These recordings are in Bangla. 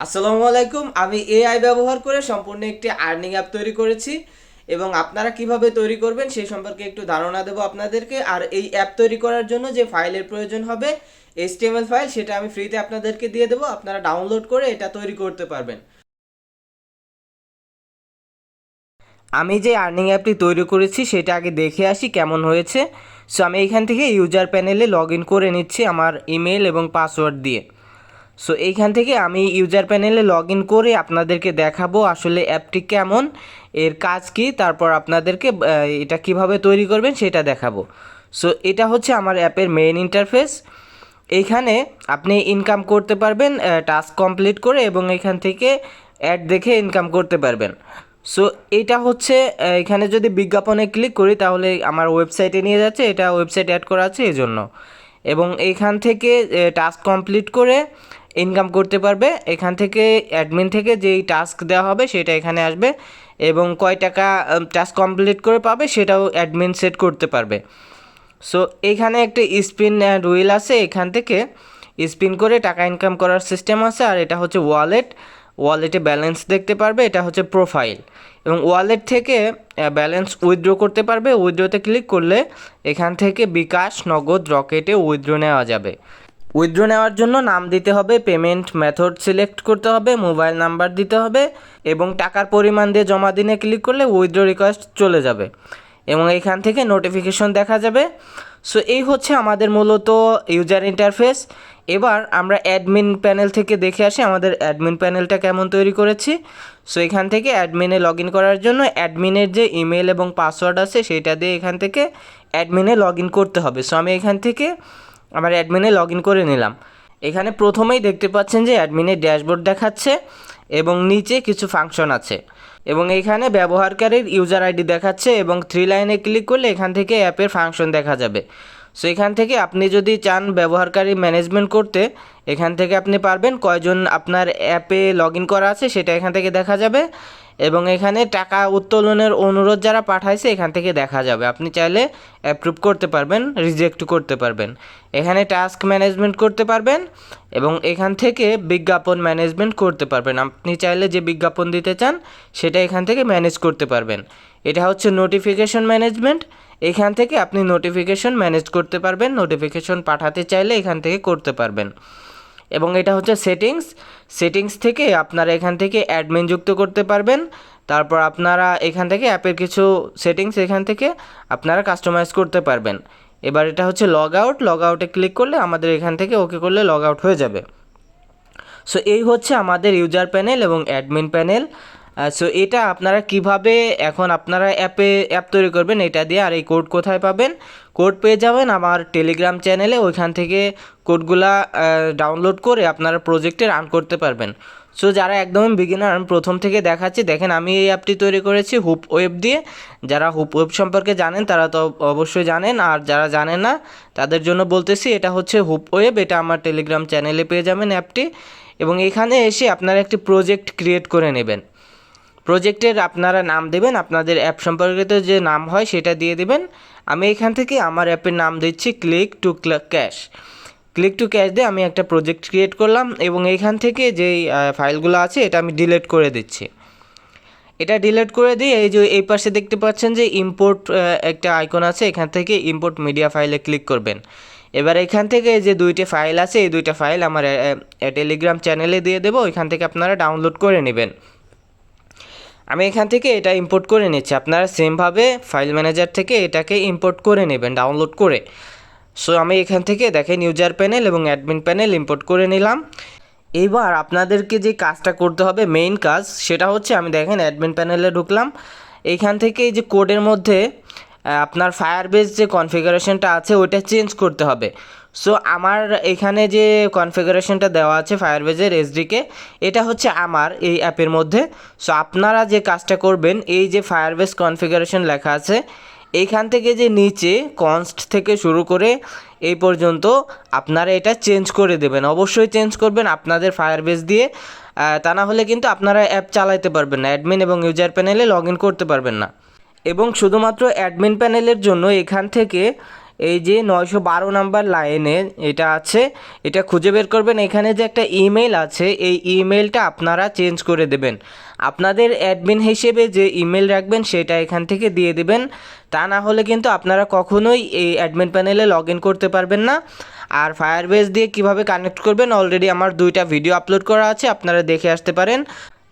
আসসালামু আলাইকুম। আমি এআই ব্যবহার করে সম্পূর্ণ একটি আর্নিং অ্যাপ তৈরি করেছি এবং আপনারা কিভাবে তৈরি করবেন সেই সম্পর্কে একটু ধারণা দেবো আপনাদেরকে। আর এই অ্যাপ তৈরি করার জন্য যে ফাইলের প্রয়োজন হবে HTML ফাইল, সেটা আমি ফ্রিতে আপনাদেরকে দিয়ে দেবো। আপনারা ডাউনলোড করে এটা তৈরি করতে পারবেন। আমি যে আর্নিং অ্যাপটি তৈরি করেছি সেটা আগে দেখে আসি কেমন হয়েছে। সো আমি এখান থেকে ইউজার প্যানেলে লগ ইন করে নিচ্ছি আমার ইমেল এবং পাসওয়ার্ড দিয়ে। সো এইখান থেকে আমি ইউজার প্যানেলে লগ ইন করে আপনাদেরকে দেখাবো আসলে অ্যাপটি কেমন, এর কাজ কি, তারপর আপনাদেরকে এটা কিভাবে তৈরি করবেন সেটা দেখাবো। সো এটা হচ্ছে আমার অ্যাপের মেইন ইন্টারফেস। এইখানে আপনি ইনকাম করতে পারবেন টাস্ক কমপ্লিট করে, এবং এখান থেকে অ্যাড দেখে ইনকাম করতে পারবেন। সো এটা হচ্ছে এখানে যদি বিজ্ঞাপনে ক্লিক করি তাহলে আমার ওয়েবসাইটে নিয়ে যাচ্ছে, এটা ওয়েবসাইট অ্যাড করা আছে এই জন্য। এবং এইখান থেকে টাস্ক কমপ্লিট করে ইনকাম করতে পারবে। এখান থেকে অ্যাডমিন থেকে যেই টাস্ক দেওয়া হবে সেটা এখানে আসবে, এবং কয় টাকা টাস্ক কমপ্লিট করে পাবে সেটাও অ্যাডমিন সেট করতে পারবে। সো এইখানে একটা স্পিন হুইল আছে, এখান থেকে স্পিন করে টাকা ইনকাম করার সিস্টেম আছে। আর এটা হচ্ছে ওয়ালেটে ব্যালেন্স দেখতে পারবে, এটা হচ্ছে প্রোফাইল। এবং ওয়ালেট থেকে ব্যালেন্স উইথড্র করতে পারবে। উইথড্রোতে ক্লিক করলে এখান থেকে বিকাশ, নগদ, রকেটে উইথড্র নেওয়া যাবে। উইথড্র নেওয়ার জন্য নাম দিতে হবে, পেমেন্ট মেথড সিলেক্ট করতে হবে, মোবাইল নাম্বার দিতে হবে, এবং টাকার পরিমাণ দিয়ে জমা দিনে ক্লিক করলে উইথড্র রিকোয়েস্ট চলে যাবে এবং এখান থেকে নোটিফিকেশন দেখা যাবে। সো এই হচ্ছে আমাদের মূলত ইউজার ইন্টারফেস। এবার আমরা অ্যাডমিন প্যানেল থেকে দেখে আসি আমাদের অ্যাডমিন প্যানেলটা কেমন তৈরি করেছি। সো এখান থেকে অ্যাডমিনে লগ ইন করার জন্য অ্যাডমিনের যে ইমেল এবং পাসওয়ার্ড আছে সেটা দিয়ে এখান থেকে অ্যাডমিনে লগ ইন করতে হবে। সো আমি এখান থেকে আমার অ্যাডমিনে লগ ইন করে নিলাম। এখানে প্রথমেই দেখতে পাচ্ছেন যে অ্যাডমিনের ড্যাশবোর্ড দেখাচ্ছে এবং নিচে কিছু ফাংশন আছে, এবং এখানে ব্যবহারকারীর ইউজার আইডি দেখাচ্ছে, এবং 3 লাইনে ক্লিক করলে এখান থেকে অ্যাপের ফাংশন দেখা যাবে। সো এখান থেকে আপনি যদি চান ব্যবহারকারী ম্যানেজমেন্ট করতে, এখান থেকে আপনি পারবেন। কয়জন আপনার অ্যাপে লগ ইন করা আছে সেটা এখান থেকে দেখা যাবে, এবং এখানে টাকা উত্তোলনের অনুরোধ যারা পাঠাইছে এখান থেকে দেখা যাবে। আপনি চাইলে অ্যাপ্রুভ করতে পারবেন, রিজেক্ট করতে পারবেন। এখানে টাস্ক ম্যানেজমেন্ট করতে পারবেন, এবং এখান থেকে বিজ্ঞাপন ম্যানেজমেন্ট করতে পারবেন। আপনি চাইলে যে বিজ্ঞাপন দিতে চান সেটা এখান থেকে ম্যানেজ করতে পারবেন। এটা হচ্ছে নোটিফিকেশন ম্যানেজমেন্ট। এখান থেকে আপনি নোটিফিকেশন ম্যানেজ করতে পারবেন, নোটিফিকেশন পাঠাতে চাইলে এখান থেকে করতে পারবেন। এবং এটা হচ্ছে সেটিংস থেকে আপনারা এখান থেকে অ্যাডমিন যুক্ত করতে পারবেন। তারপর আপনারা এখান থেকে অ্যাপের কিছু সেটিংস এখান থেকে আপনারা কাস্টমাইজ করতে পারবেন। এবার এটা হচ্ছে লগ আউটে ক্লিক করলে আমাদের এখান থেকে ওকে করলে লগ আউট হয়ে যাবে। সো এই হচ্ছে আমাদের ইউজার প্যানেল এবং অ্যাডমিন প্যানেল। সো এটা আপনারা কিভাবে এখন আপনারা অ্যাপ তৈরি করবেন এটা দিয়ে। আর এই কোড কোথায় পাবেন? কোড পেয়ে যাবেন আমার টেলিগ্রাম চ্যানেলে, ওইখান থেকে কোডগুলা ডাউনলোড করে আপনারা প্রজেক্টে রান করতে পারবেন। সো যারা একদমই বিগিনার, আমি প্রথম থেকে দেখাচ্ছি। দেখেন আমি এই অ্যাপটি তৈরি করেছি হুপ ওয়েব দিয়ে। যারা হুপ ওয়েব সম্পর্কে জানেন তারা তো অবশ্যই জানেন, আর যারা জানেন না তাদের জন্য বলতেছি, এটা হচ্ছে হুপ ওয়েব। এটা আমার টেলিগ্রাম চ্যানেলে পেয়ে যাবেন অ্যাপটি। এবং এখানে এসে আপনারা একটি প্রজেক্ট ক্রিয়েট করে নেবেন। প্রজেক্টের আপনারা নাম দেবেন, আপনাদের অ্যাপ সম্পর্কিত যে নাম হয় সেটা দিয়ে দেবেন। আমি এখান থেকে আমার অ্যাপের নাম দিচ্ছি ক্লিক টু ক্যাশ দিয়ে আমি একটা প্রজেক্ট ক্রিয়েট করলাম, এবং এইখান থেকে যেই ফাইলগুলো আছে এটা আমি ডিলিট করে দিচ্ছি। এটা ডিলিট করে দিয়ে এই যে এই পাশে দেখতে পাচ্ছেন যে ইম্পোর্ট একটা আইকন আছে, এখান থেকে ইম্পোর্ট মিডিয়া ফাইলে ক্লিক করবেন। এবার এখান থেকে যে দুইটা ফাইল আছে এই দুইটা ফাইল আমার টেলিগ্রাম চ্যানেলে দিয়ে দেবো, ওইখান থেকে আপনারা ডাউনলোড করে নেবেন। আমি এখান থেকে এটা ইম্পোর্ট করে নিচ্ছি। আপনারা সেমভাবে ফাইল ম্যানেজার থেকে এটাকে ইম্পোর্ট করে নেবেন ডাউনলোড করে। সো আমি এখান থেকে দেখেন ইউজার প্যানেল এবং অ্যাডমিন প্যানেল ইম্পোর্ট করে নিলাম। এইবার আপনাদেরকে যে কাজটা করতে হবে, মেইন কাজ, সেটা হচ্ছে আমি দেখেন অ্যাডমিন প্যানেলে ঢুকলাম। এইখান থেকে এই যে কোডের মধ্যে আপনার ফায়ারবেস যে কনফিগারেশনটা আছে ওইটা চেঞ্জ করতে হবে। সো আমার এখানে যে কনফিগারেশনটা দেওয়া আছে ফায়ারবেজের এসডিকে, এটা হচ্ছে আমার এই অ্যাপের মধ্যে। সো আপনারা যে কাজটা করবেন, এই যে ফায়ারবেস কনফিগারেশন লেখা আছে এইখান থেকে যে নিচে কনস্ট থেকে শুরু করে এই পর্যন্ত আপনারা এটা চেঞ্জ করে দেবেন। অবশ্যই চেঞ্জ করবেন আপনাদের ফায়ারবেস দিয়ে, তা না হলে কিন্তু আপনারা অ্যাপ চালাতে পারবেন না, অ্যাডমিন এবং ইউজার প্যানেলে লগ ইন করতে পারবেন না। এবং শুধুমাত্র অ্যাডমিন প্যানেলের জন্য এখান থেকে এই যে 912 নাম্বার লাইনে এটা আছে, এটা খুঁজে বের করবেন। এখানে যে একটা ইমেল আছে, এই ইমেলটা আপনারা চেঞ্জ করে দেবেন। আপনাদের অ্যাডমিন হিসেবে যে ইমেল রাখবেন সেটা এখান থেকে দিয়ে দেবেন। তা না হলে কিন্তু আপনারা কখনোই এই অ্যাডমিন প্যানেলে লগ ইন করতে পারবেন না। আর ফায়ারবেস দিয়ে কিভাবে কানেক্ট করবেন অলরেডি আমার 2টা ভিডিও আপলোড করা আছে, আপনারা দেখে আসতে পারেন।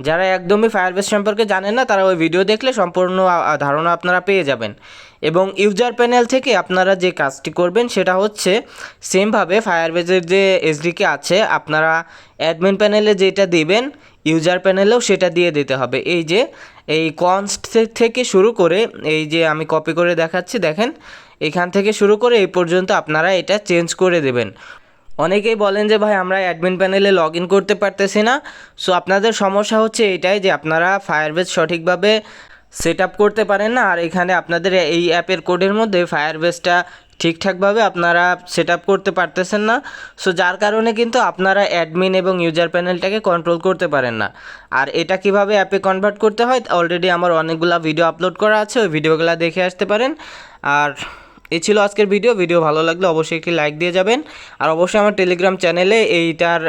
যারা একদমই ফায়ারবেস সম্পর্কে জানেন না তারা ওই ভিডিও দেখলে সম্পূর্ণ ধারণা আপনারা পেয়ে যাবেন। এবং ইউজার প্যানেল থেকে আপনারা যে কাজটি করবেন সেটা হচ্ছে সেমভাবে ফায়ারবেসের যে এসডিকে আছে আপনারা অ্যাডমিন প্যানেলে যেটা দিবেন ইউজার প্যানেলেও সেটা দিয়ে দিতে হবে। এই যে এই কনস্ট থেকে শুরু করে এই যে আমি কপি করে দেখাচ্ছি, দেখেন এখান থেকে শুরু করে এই পর্যন্ত আপনারা এটা চেঞ্জ করে দেবেন। অনেকেই বলেন যে ভাই আমরা অ্যাডমিন প্যানেলে লগ ইন করতে পারতেছি না। সো আপনাদের সমস্যা হচ্ছে এটাই যে আপনারা ফায়ারবেস সঠিকভাবে সেট আপ করতে পারেন না, আর এখানে আপনাদের এই অ্যাপের কোডের মধ্যে ফায়ারবেসটা ঠিকঠাকভাবে আপনারা সেট আপ করতে পারতেছেন না। সো যার কারণে কিন্তু আপনারা অ্যাডমিন এবং ইউজার প্যানেলটাকে কন্ট্রোল করতে পারেন না। আর এটা কিভাবে অ্যাপে কনভার্ট করতে হয় অলরেডি আমার অনেকগুলো ভিডিও আপলোড করা আছে, ওই ভিডিওগুলো দেখে আসতে পারেন। আর এই ছিল আজকের ভিডিও ভালো লাগলে অবশ্যই একটি লাইক দিয়ে যাবেন। আর অবশ্যই আমার টেলিগ্রাম চ্যানেলে এইটার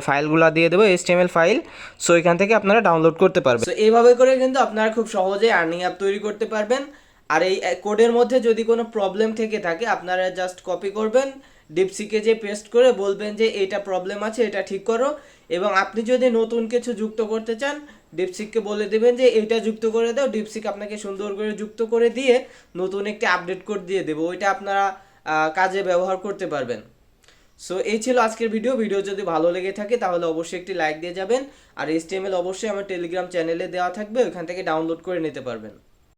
ফাইলগুলো দিয়ে দেবো, HTML ফাইল। সো এখান থেকে আপনারা ডাউনলোড করতে পারবেন। সো এইভাবে করে কিন্তু আপনারা খুব সহজে আর্নিং অ্যাপ তৈরি করতে পারবেন। আর এই কোডের মধ্যে যদি কোনো প্রবলেম থেকে থাকে আপনারা জাস্ট কপি করবেন, ডিপসিকে যে পেস্ট করে বলবেন যে এইটা প্রবলেম আছে, এটা ঠিক করো। এবং আপনি যদি নতুন কিছু যুক্ত করতে চান ডিপসিককে বলে দেবেন যে এইটা যুক্ত করে দাও, ডিপসিক আপনাকে সুন্দর করে যুক্ত করে দিয়ে নতুন একটি আপডেট কোড দিয়ে দেবো, ওইটা আপনারা কাজে ব্যবহার করতে পারবেন। সো এই ছিল আজকের ভিডিও যদি ভালো লেগে থাকে তাহলে অবশ্যই একটি লাইক দিয়ে যাবেন। আর HTML অবশ্যই আমার টেলিগ্রাম চ্যানেলে দেওয়া থাকবে, ওইখান থেকে ডাউনলোড করে নিতে পারবেন।